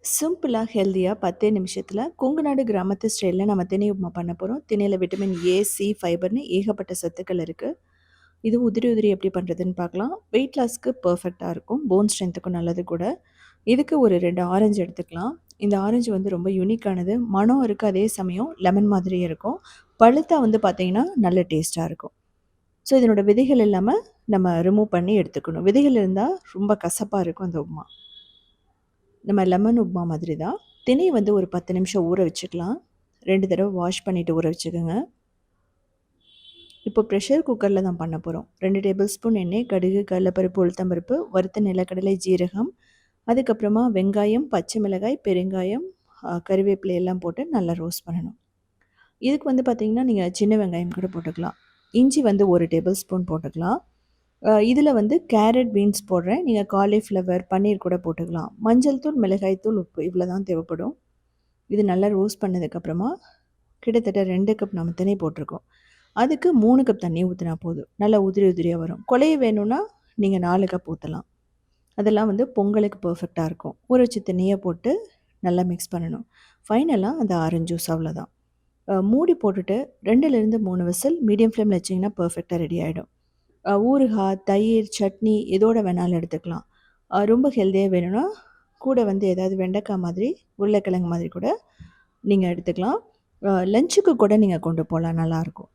சிம்பிளா, ஹெல்தியா 10 நிமிஷத்துல கொங்குநாடு கிராமத்து ஸ்டைல்ல நம்ம திணை உப்புமா பண்ண போறோம். திணையில விட்டமின் ஏ, சி, ஃபைபர்னு ஏகப்பட்ட சத்துக்கள் இருக்கு. இது உதிரி உதிரி எப்படி பண்ணுறதுன்னு பார்க்கலாம். வெயிட் லாஸ்க்கு பெர்ஃபெக்ட்டா இருக்கும். போன் ஸ்ட்ரென்த்துக்கும் நல்லது கூட. இதுக்கு ஒரு 2 ஆரஞ்சு எடுத்துக்கலாம். இந்த ஆரஞ்சு வந்து ரொம்ப யூனிக்கானது. மணம் இருக்கு, அதே சமயம் லெமன் மாதிரியே இருக்கும். பழுத்தா வந்து பார்த்தீங்கன்னா, நல்ல டேஸ்ட்டா இருக்கும். ஸோ இதனோட விதைகள் இல்லாம நம்ம ரிமூவ் பண்ணி எடுத்துக்கணும். விதைகள் இருந்தா ரொம்ப கசப்பா இருக்கும் அந்த உப்புமா. நம்ம லெமன் உப்புமா மாதிரி தான். திணை வந்து ஒரு 10 நிமிஷம் ஊற வச்சுக்கலாம். 2 தடவ வாஷ் பண்ணிட்டு ஊற வச்சுக்கோங்க. இப்போ ப்ரெஷர் குக்கரில் தான் பண்ண போகிறோம். 2 டேபிள் ஸ்பூன் எண்ணெய், கடுகு, கடலைப்பருப்பு, உளுத்தம்பருப்பு, வறுத்த நிலக்கடலை, ஜீரகம், அதுக்கப்புறமா வெங்காயம், பச்சை மிளகாய், பெருங்காயம், கறிவேப்பிலை எல்லாம் போட்டு நல்லா ரோஸ்ட் பண்ணணும். இதுக்கு வந்து பார்த்திங்கன்னா, நீங்கள் சின்ன வெங்காயம் கூட போட்டுக்கலாம். இஞ்சி வந்து 1 டேபிள் ஸ்பூன் போட்டுக்கலாம். இதில் வந்து கேரட், பீன்ஸ் போடுறேன். நீங்கள் காலிஃப்ளவர், பன்னீர் கூட போட்டுக்கலாம். மஞ்சள் தூள், மிளகாய் தூள், உப்பு இவ்வளோ தான் தேவைப்படும். இது நல்லா ரோஸ்ட் பண்ணதுக்கப்புறமா கிட்டத்தட்ட 2 கப் நம்ம திணை போட்டிருக்கோம். அதுக்கு 3 கப் தண்ணி ஊற்றினா போதும். நல்லா உதிரி உதிரியாக வரும். குழைய வேணும்னா நீங்கள் 4 கப் ஊற்றலாம். அதெல்லாம் வந்து பொங்கலுக்கு பர்ஃபெக்டாக இருக்கும். ஊற வச்ச திணையை போட்டு நல்லா மிக்ஸ் பண்ணணும். ஃபைனலாக அந்த ஆரஞ்சு ஜூஸ் அவ்வளோதான். மூடி போட்டுட்டு 2லேருந்து 3 விசில் மீடியம் ஃப்ளேமில் வச்சிங்கன்னா பர்ஃபெக்டாக ரெடி ஆகிடும். ஊறுகாய், தயிர், சட்னி எதோட வேணாலும் எடுத்துக்கலாம். ரொம்ப ஹெல்த்தியாக வேணும்னா கூட வந்து ஏதாவது வெண்டைக்காய் மாதிரி, உருளைக்கிழங்கு மாதிரி கூட நீங்கள் எடுத்துக்கலாம். லஞ்சுக்கு கூட நீங்கள் கொண்டு போகலாம், நல்லாயிருக்கும்.